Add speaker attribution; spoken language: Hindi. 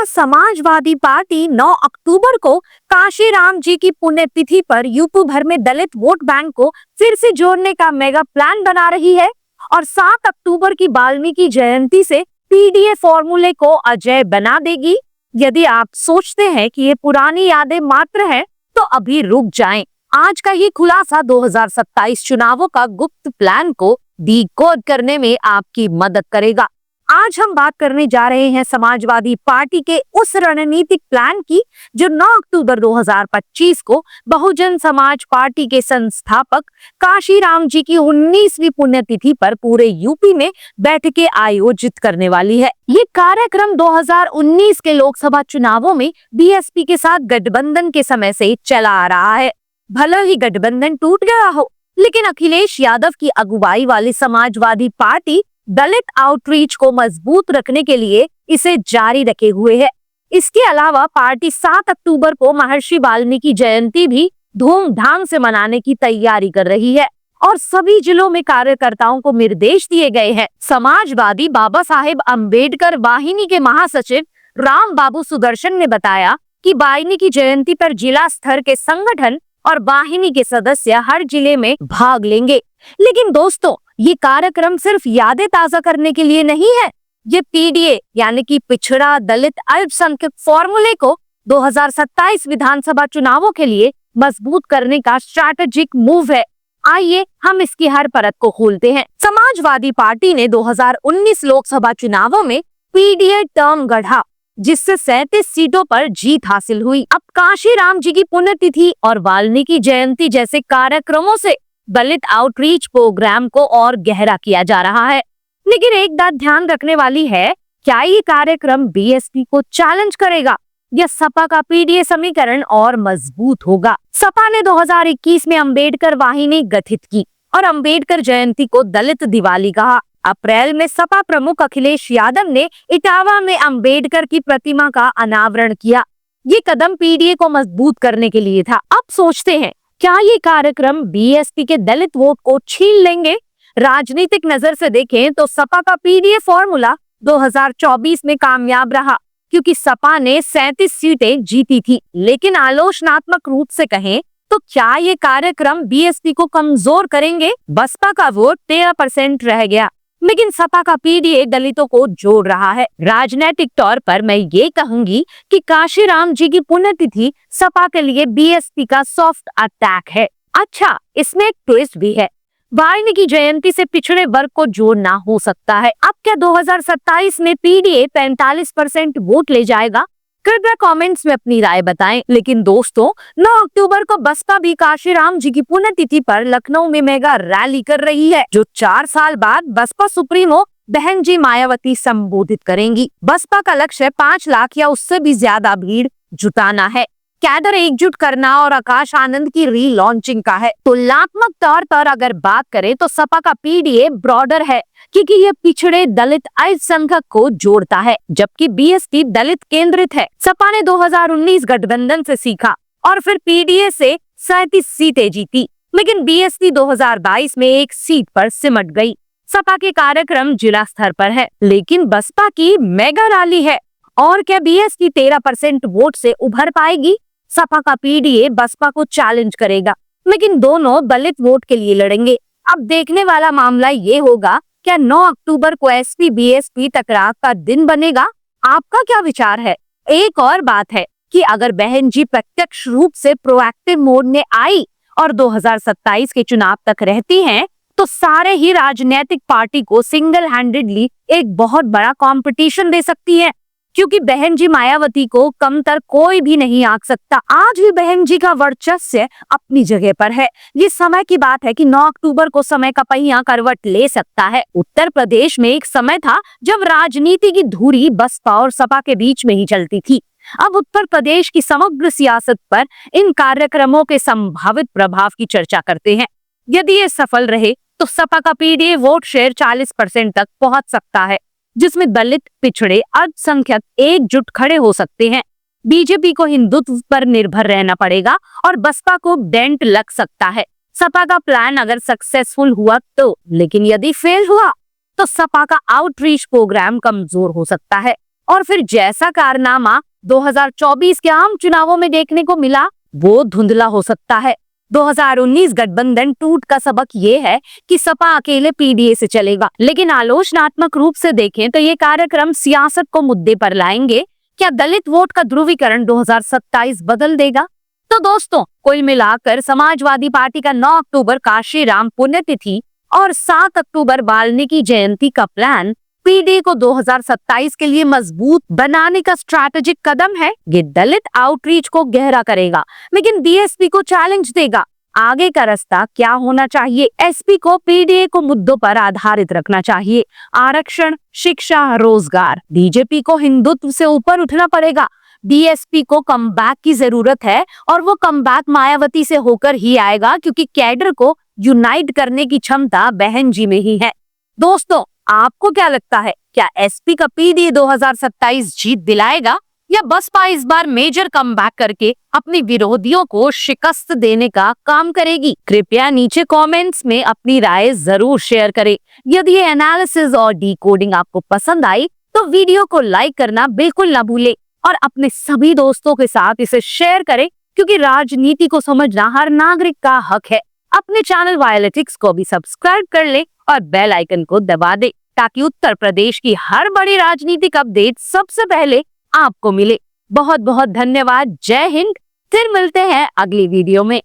Speaker 1: समाजवादी पार्टी 9 अक्टूबर को काशीराम जी की पुण्यतिथि पर यूपी भर में दलित वोट बैंक को फिर से जोड़ने का मेगा प्लान बना रही है और 7 अक्टूबर की वाल्मीकि जयंती से पीडीए फॉर्मूले को अजेय बना देगी। यदि आप सोचते हैं कि ये पुरानी यादें मात्र हैं, तो अभी रुक जाएं। आज का ये खुलासा 2027 चुनावों का गुप्त प्लान को डिकोड करने में आपकी मदद करेगा। आज हम बात करने जा रहे हैं समाजवादी पार्टी के उस रणनीतिक प्लान की जो 9 अक्टूबर 2025 को बहुजन समाज पार्टी के संस्थापक काशीराम जी की 19वीं पुण्यतिथि पर पूरे यूपी में बैठकें आयोजित करने वाली है। ये कार्यक्रम 2019 के लोकसभा चुनावों में बीएसपी के साथ गठबंधन के समय से चला आ रहा है। भले ही गठबंधन टूट गया हो, लेकिन अखिलेश यादव की अगुवाई वाली समाजवादी पार्टी दलित आउटरीच को मजबूत रखने के लिए इसे जारी रखे हुए है। इसके अलावा पार्टी 7 अक्टूबर को महर्षि वाल्मीकि जयंती भी धूमधाम से मनाने की तैयारी कर रही है और सभी जिलों में कार्यकर्ताओं को निर्देश दिए गए हैं। समाजवादी बाबा साहेब अम्बेडकर वाहिनी के महासचिव राम बाबू सुदर्शन ने बताया कि वाल्मीकि जयंती पर जिला स्तर के संगठन और वाहिनी के सदस्य हर जिले में भाग लेंगे। लेकिन दोस्तों, ये कार्यक्रम सिर्फ यादें ताजा करने के लिए नहीं है। ये पीडीए यानी कि पिछड़ा दलित अल्पसंख्यक फॉर्मूले को 2027 विधानसभा चुनावों के लिए मजबूत करने का स्ट्रैटेजिक मूव है। आइए हम इसकी हर परत को खोलते हैं। समाजवादी पार्टी ने 2019 लोकसभा चुनावों में पीडीए टर्म गढ़ा, जिससे 37 सीटों पर जीत हासिल हुई। अब काशीराम जी की पुण्यतिथि और वाल्मीकि जयंती जैसे कार्यक्रमों से दलित आउटरीच प्रोग्राम को और गहरा किया जा रहा है। लेकिन एक बात ध्यान रखने वाली है, क्या ये कार्यक्रम बीएसपी को चैलेंज करेगा या सपा का पीडीए समीकरण और मजबूत होगा? सपा ने 2021 में अंबेडकर वाहिनी गठित की और अंबेडकर जयंती को दलित दिवाली कहा। अप्रैल में सपा प्रमुख अखिलेश यादव ने इटावा में अंबेडकर की प्रतिमा का अनावरण किया। ये कदम पीडीए को मजबूत करने के लिए था। अब सोचते हैं, क्या ये कार्यक्रम बीएसपी के दलित वोट को छीन लेंगे? राजनीतिक नजर से देखें तो सपा का पीडीए फॉर्मूला 2024 में कामयाब रहा क्योंकि सपा ने 37 सीटें जीती थी। लेकिन आलोचनात्मक रूप से कहें तो क्या ये कार्यक्रम बीएसपी को कमजोर करेंगे? बसपा का वोट 13% रह गया, लेकिन सपा का पीडीए दलितों को जोड़ रहा है। राजनीतिक तौर पर मैं ये कहूंगी कि काशीराम जी की पुण्यतिथि सपा के लिए बीएसपी का सॉफ्ट अटैक है। अच्छा, इसमें एक ट्विस्ट भी है। वाल्मीकि जयंती से पिछड़े वर्ग को जोड़ना हो सकता है। अब क्या 2027 में पीडीए 45% वोट ले जाएगा? कृपया कमेंट्स में अपनी राय बताएं। लेकिन दोस्तों, 9 अक्टूबर को बसपा भी काशीराम जी की पुण्यतिथि पर लखनऊ में मेगा रैली कर रही है, जो 4 साल बाद बसपा सुप्रीमो बहन जी मायावती संबोधित करेंगी। बसपा का लक्ष्य 5 लाख या उससे भी ज्यादा भीड़ जुटाना है, कैडर एकजुट करना और आकाश आनंद की रीलॉन्चिंग का है। तुलनात्मक तौर पर अगर बात करें तो सपा का पीडीए ब्रॉडर है क्योंकि ये पिछड़े दलित अल्पसंख्यक को जोड़ता है, जबकि बीएसपी दलित केंद्रित है। सपा ने 2019 गठबंधन से सीखा और फिर पीडीए से 37 सीटें जीती, लेकिन बीएसपी 2022 में 1 सीट पर सिमट गई। सपा के कार्यक्रम जिला स्तर पर है, लेकिन बसपा की मेगा रैली है। और क्या बीएसपी 13% वोट से उभर पाएगी? सपा का पीडीए बसपा को चैलेंज करेगा, लेकिन दोनों दलित वोट के लिए लड़ेंगे। अब देखने वाला मामला ये होगा, क्या 9 अक्टूबर को एसपी बीएसपी टकराव का दिन बनेगा? आपका क्या विचार है? एक और बात है कि अगर बहन जी प्रत्यक्ष रूप से प्रोएक्टिव मोड में आई और 2027 के चुनाव तक रहती हैं, तो सारे ही राजनीतिक पार्टी को सिंगल हैंडेडली एक बहुत बड़ा कंपटीशन दे सकती है, क्योंकि बहन जी मायावती को कमतर कोई भी नहीं आंक सकता। आज भी बहन जी का वर्चस्व अपनी जगह पर है। ये समय की बात है कि 9 अक्टूबर को समय का पहिया करवट ले सकता है। उत्तर प्रदेश में एक समय था जब राजनीति की धुरी बसपा और सपा के बीच में ही चलती थी। अब उत्तर प्रदेश की समग्र सियासत पर इन कार्यक्रमों के संभावित प्रभाव की चर्चा करते हैं। यदि ये सफल रहे तो सपा का पीडीए वोट शेयर 40% तक पहुंच सकता है, जिसमें दलित पिछड़े अल्पसंख्यक एकजुट खड़े हो सकते हैं। बीजेपी को हिंदुत्व पर निर्भर रहना पड़ेगा और बसपा को डेंट लग सकता है। सपा का प्लान अगर सक्सेसफुल हुआ तो, लेकिन यदि फेल हुआ तो सपा का आउटरीच प्रोग्राम कमजोर हो सकता है। और फिर जैसा कारनामा 2024 के आम चुनावों में देखने को मिला वो धुंधला हो सकता है। 2019 गठबंधन टूट का सबक ये है कि सपा अकेले पीडीए से चलेगा, लेकिन आलोचनात्मक रूप से देखें तो ये कार्यक्रम सियासत को मुद्दे पर लाएंगे। क्या दलित वोट का ध्रुवीकरण 2027 बदल देगा? तो दोस्तों, कुल मिलाकर समाजवादी पार्टी का 9 अक्टूबर काशीराम पुण्यतिथि और 7 अक्टूबर वाल्मीकि जयंती का प्लान पीडीए को 2027 के लिए मजबूत बनाने का स्ट्रैटेजिक कदम है। ये दलित आउटरीच को गहरा करेगा, लेकिन बीएसपी को चैलेंज देगा। आगे का रास्ता क्या होना चाहिए? एसपी को पीडीए को मुद्दों पर आधारित रखना चाहिए, आरक्षण, शिक्षा, रोजगार। बीजेपी को हिंदुत्व से ऊपर उठना पड़ेगा। बीएसपी को कमबैक की जरूरत है और वो कमबैक मायावती से होकर ही आएगा, क्योंकि कैडर को यूनाइट करने की क्षमता बहन जी में ही है। दोस्तों, आपको क्या लगता है? क्या एसपी का पीडीए 2027 जीत दिलाएगा या बसपा इस बार मेजर कमबैक करके अपने विरोधियों को शिकस्त देने का काम करेगी? कृपया नीचे कमेंट्स में अपनी राय जरूर शेयर करें। यदि ये एनालिसिस और डिकोडिंग आपको पसंद आई तो वीडियो को लाइक करना बिल्कुल ना भूले और अपने सभी दोस्तों के साथ इसे शेयर करें, क्योंकि राजनीति को समझना हर नागरिक का हक है। अपने चैनल वायलेटिक्स को भी सब्सक्राइब कर ले और बेल आइकन को दबा दे, ताकि उत्तर प्रदेश की हर बड़ी राजनीतिक अपडेट सबसे पहले आपको मिले। बहुत बहुत धन्यवाद। जय हिंद। फिर मिलते हैं अगली वीडियो में।